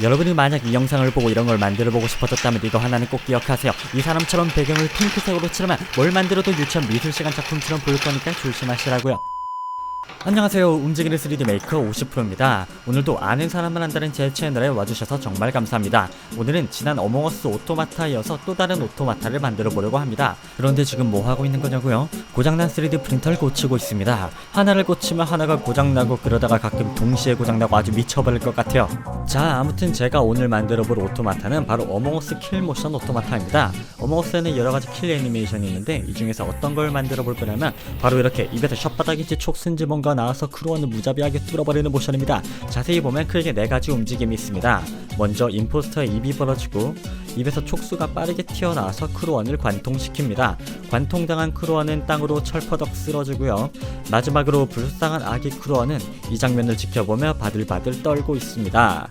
여러분이 만약 이 영상을 보고 이런 걸 만들어보고 싶어졌다면 이거 하나는 꼭 기억하세요. 이 사람처럼 배경을 핑크색으로 칠하면 뭘 만들어도 유치원 미술시간 작품처럼 보일 거니까 조심하시라고요. 안녕하세요. 움직이는 3D 메이커 50%입니다. 오늘도 아는 사람만 한다는 제 채널에 와주셔서 정말 감사합니다. 오늘은 지난 어몽어스 오토마타에 이어서 또 다른 오토마타를 만들어 보려고 합니다. 그런데 지금 뭐 하고 있는 거냐고요? 고장난 3D 프린터를 고치고 있습니다. 하나를 고치면 하나가 고장나고 그러다가 가끔 동시에 고장나고 아주 미쳐버릴 것 같아요. 자, 아무튼 제가 오늘 만들어 볼 오토마타는 바로 어몽어스 킬 모션 오토마타입니다. 어몽어스에는 여러가지 킬 애니메이션이 있는데 이 중에서 어떤 걸 만들어 볼 거냐면 바로 이렇게 입에서 혓바닥인지 촉수인지 뭔가 나와서 크루원을 무자비하게 뚫어버리는 모션입니다. 자세히 보면 크게 4가지 움직임이 있습니다. 먼저 임포스터의 입이 벌어지고 입에서 촉수가 빠르게 튀어나와서 크루원을 관통시킵니다. 관통당한 크루원은 땅으로 철퍼덕 쓰러지고요. 마지막으로 불쌍한 아기 크루원은 이 장면을 지켜보며 바들바들 떨고 있습니다.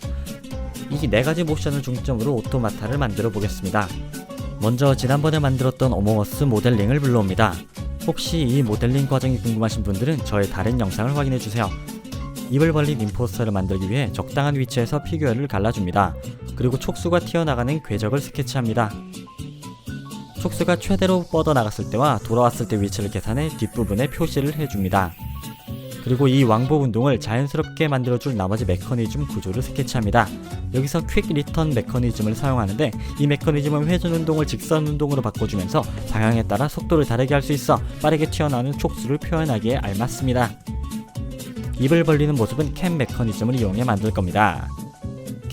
이 4가지 모션을 중점으로 오토마타를 만들어 보겠습니다. 먼저 지난번에 만들었던 어몽어스 모델링을 불러옵니다. 혹시 이 모델링 과정이 궁금하신 분들은 저의 다른 영상을 확인해주세요. 입을 벌린 임포스터를 만들기 위해 적당한 위치에서 피규어를 갈라줍니다. 그리고 촉수가 튀어나가는 궤적을 스케치합니다. 촉수가 최대로 뻗어나갔을 때와 돌아왔을 때 위치를 계산해 뒷부분에 표시를 해줍니다. 그리고 이 왕복 운동을 자연스럽게 만들어줄 나머지 메커니즘 구조를 스케치합니다. 여기서 퀵 리턴 메커니즘을 사용하는데 이 메커니즘은 회전 운동을 직선 운동으로 바꿔주면서 방향에 따라 속도를 다르게 할 수 있어 빠르게 튀어나오는 촉수를 표현하기에 알맞습니다. 입을 벌리는 모습은 캠 메커니즘을 이용해 만들 겁니다.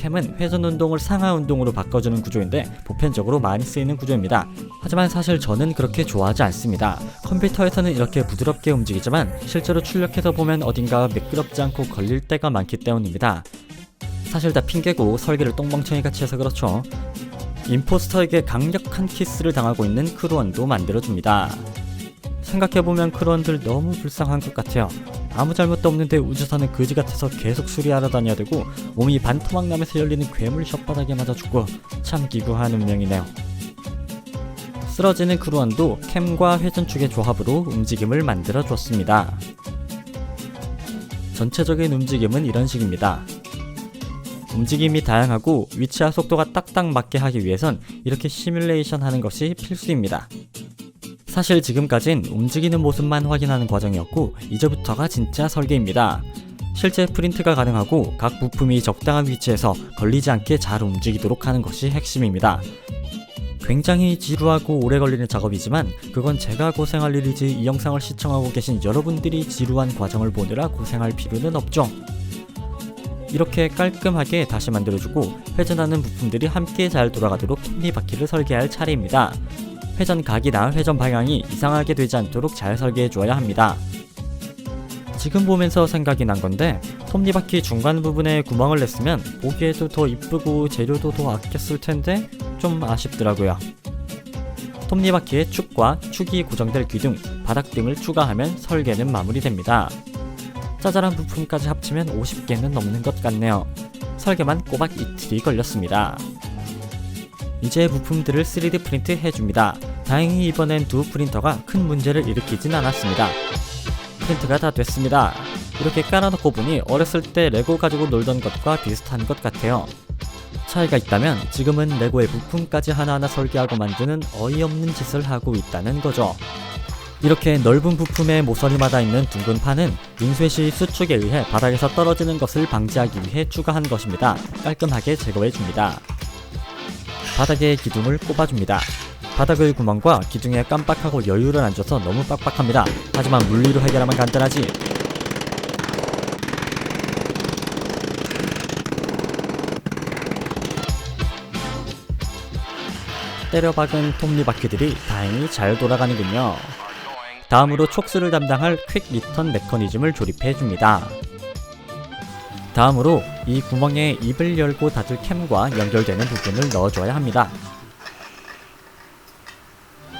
캠은 회전 운동을 상하 운동으로 바꿔주는 구조인데 보편적으로 많이 쓰이는 구조입니다. 하지만 사실 저는 그렇게 좋아하지 않습니다. 컴퓨터에서는 이렇게 부드럽게 움직이지만 실제로 출력해서 보면 어딘가 매끄럽지 않고 걸릴 때가 많기 때문입니다. 사실 다 핑계고 설계를 똥멍청이같이 해서 그렇죠. 임포스터에게 강력한 키스를 당하고 있는 크루원도 만들어줍니다. 생각해보면 크루원들 너무 불쌍한 것 같아요. 아무 잘못도 없는데 우주선은 그지 같아서 계속 수리하러 다녀야 되고 몸이 반토막 나면서 열리는 괴물 혓바닥에 맞아 죽고 참 기구한 운명이네요. 쓰러지는 크루원도 캠과 회전축의 조합으로 움직임을 만들어 줬습니다. 전체적인 움직임은 이런 식입니다. 움직임이 다양하고 위치와 속도가 딱딱 맞게 하기 위해선 이렇게 시뮬레이션 하는 것이 필수입니다. 사실 지금까진 움직이는 모습만 확인하는 과정이었고 이제부터가 진짜 설계입니다. 실제 프린트가 가능하고 각 부품이 적당한 위치에서 걸리지 않게 잘 움직이도록 하는 것이 핵심입니다. 굉장히 지루하고 오래 걸리는 작업이지만 그건 제가 고생할 일이지 이 영상을 시청하고 계신 여러분들이 지루한 과정을 보느라 고생할 필요는 없죠. 이렇게 깔끔하게 다시 만들어주고 회전하는 부품들이 함께 잘 돌아가도록 톱니바퀴를 설계할 차례입니다. 회전 각이나 회전 방향이 이상하게 되지 않도록 잘 설계해 주어야 합니다. 지금 보면서 생각이 난 건데 톱니바퀴 중간 부분에 구멍을 냈으면 보기에도 더 이쁘고 재료도 더 아꼈을 텐데 좀 아쉽더라고요. 톱니바퀴의 축과 축이 고정될 기둥, 바닥 등을 추가하면 설계는 마무리됩니다. 짜잘한 부품까지 합치면 50개는 넘는 것 같네요. 설계만 꼬박 이틀이 걸렸습니다. 이제 부품들을 3D 프린트 해줍니다. 다행히 이번엔 두 프린터가 큰 문제를 일으키진 않았습니다. 프린트가 다 됐습니다. 이렇게 깔아놓고 보니 어렸을 때 레고 가지고 놀던 것과 비슷한 것 같아요. 차이가 있다면 지금은 레고의 부품까지 하나하나 설계하고 만드는 어이없는 짓을 하고 있다는 거죠. 이렇게 넓은 부품에 모서리마다 있는 둥근 판은 윙스웨시 수축에 의해 바닥에서 떨어지는 것을 방지하기 위해 추가한 것입니다. 깔끔하게 제거해줍니다. 바닥에 기둥을 꼽아줍니다. 바닥의 구멍과 기둥에 깜빡하고 여유를 안 줘서 너무 빡빡합니다. 하지만 물리로 해결하면 간단하지. 때려박은 톱니바퀴들이 다행히 잘 돌아가는군요. 다음으로 촉수를 담당할 퀵 리턴 메커니즘을 조립해줍니다. 다음으로 이 구멍에 입을 열고 닫을 캠과 연결되는 부분을 넣어줘야 합니다.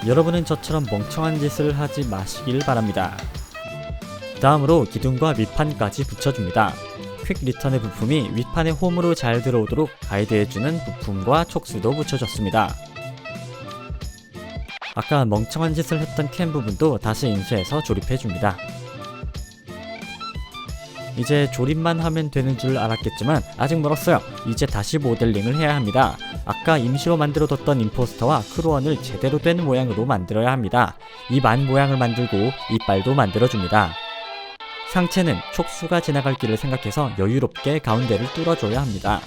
여러분은 저처럼 멍청한 짓을 하지 마시길 바랍니다. 다음으로 기둥과 밑판까지 붙여줍니다. 퀵 리턴의 부품이 윗판의 홈으로 잘 들어오도록 가이드해주는 부품과 촉수도 붙여줬습니다. 아까 멍청한 짓을 했던 캠 부분도 다시 인쇄해서 조립해줍니다. 이제 조립만 하면 되는 줄 알았겠지만 아직 멀었어요. 이제 다시 모델링을 해야 합니다. 아까 임시로 만들어뒀던 임포스터와 크루원을 제대로 된 모양으로 만들어야 합니다. 입 안 모양을 만들고 이빨도 만들어줍니다. 상체는 촉수가 지나갈 길을 생각해서 여유롭게 가운데를 뚫어줘야 합니다.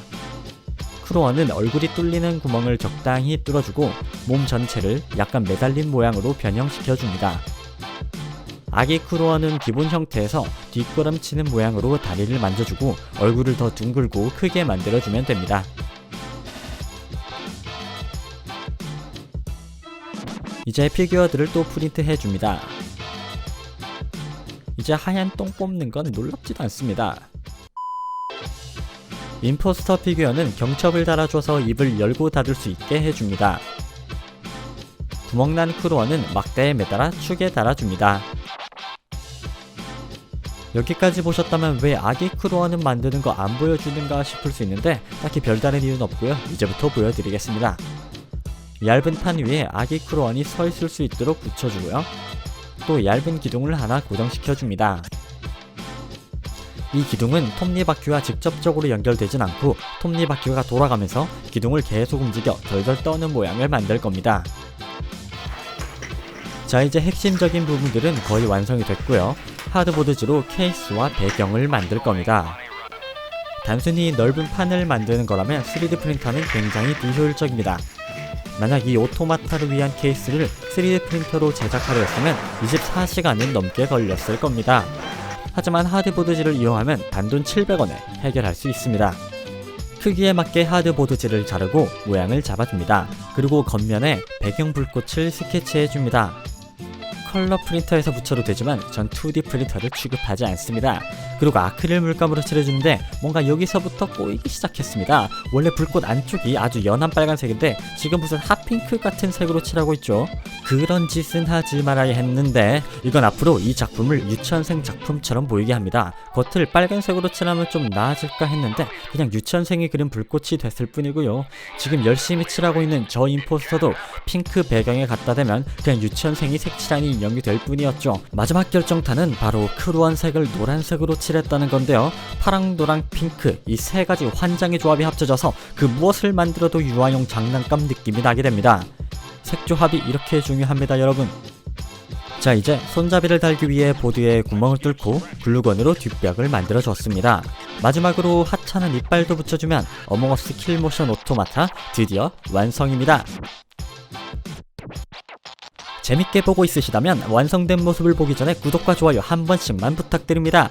크루원은 얼굴이 뚫리는 구멍을 적당히 뚫어주고 몸 전체를 약간 매달린 모양으로 변형시켜줍니다. 아기 크루원은 기본 형태에서 뒷걸음치는 모양으로 다리를 만져주고 얼굴을 더 둥글고 크게 만들어주면 됩니다. 이제 피규어들을 또 프린트해줍니다. 이제 하얀 똥 뽑는 건 놀랍지도 않습니다. 임포스터 피규어는 경첩을 달아줘서 입을 열고 닫을 수 있게 해줍니다. 구멍난 크루원은 막대에 매달아 축에 달아줍니다. 여기까지 보셨다면 왜 아기 크루원은 만드는 거 안 보여주는가 싶을 수 있는데 딱히 별다른 이유는 없고요. 이제부터 보여드리겠습니다. 얇은 판 위에 아기 크루원이 서 있을 수 있도록 붙여주고요. 또 얇은 기둥을 하나 고정시켜줍니다. 이 기둥은 톱니바퀴와 직접적으로 연결되진 않고 톱니바퀴가 돌아가면서 기둥을 계속 움직여 덜덜 떠는 모양을 만들 겁니다. 자, 이제 핵심적인 부분들은 거의 완성이 됐고요. 하드보드지로 케이스와 배경을 만들 겁니다. 단순히 넓은 판을 만드는 거라면 3D 프린터는 굉장히 비효율적입니다. 만약 이 오토마타를 위한 케이스를 3D 프린터로 제작하려 했으면 24시간은 넘게 걸렸을 겁니다. 하지만 하드보드지를 이용하면 단돈 700원에 해결할 수 있습니다. 크기에 맞게 하드보드지를 자르고 모양을 잡아줍니다. 그리고 겉면에 배경 불꽃을 스케치해줍니다. 컬러 프린터에서 붙여도 되지만 전 2D 프린터를 취급하지 않습니다. 그리고 아크릴 물감으로 칠해주는데 뭔가 여기서부터 꼬이기 시작했습니다. 원래 불꽃 안쪽이 아주 연한 빨간색인데 지금 무슨 핫핑크 같은 색으로 칠하고 있죠. 그런 짓은 하지 말아야 했는데 이건 앞으로 이 작품을 유치원생 작품처럼 보이게 합니다. 겉을 빨간색으로 칠하면 좀 나아질까 했는데 그냥 유치원생이 그린 불꽃이 됐을 뿐이고요. 지금 열심히 칠하고 있는 저 임포스터도 핑크 배경에 갖다 대면 그냥 유치원생이 색칠하는 인형이 될 뿐이었죠. 마지막 결정타는 바로 크루원색을 노란색으로 칠했다는 건데요. 파랑, 노랑, 핑크 이 세 가지 환장의 조합이 합쳐져서 그 무엇을 만들어도 유아용 장난감 느낌이 나게 됩니다. 색조합이 이렇게 중요합니다, 여러분. 자, 이제 손잡이를 달기 위해 보드에 구멍을 뚫고 글루건으로 뒷벽을 만들어 줬습니다. 마지막으로 하찮은 이빨도 붙여주면 어몽어스 킬모션 오토마타 드디어 완성입니다. 재밌게 보고 있으시다면 완성된 모습을 보기 전에 구독과 좋아요 한 번씩만 부탁드립니다.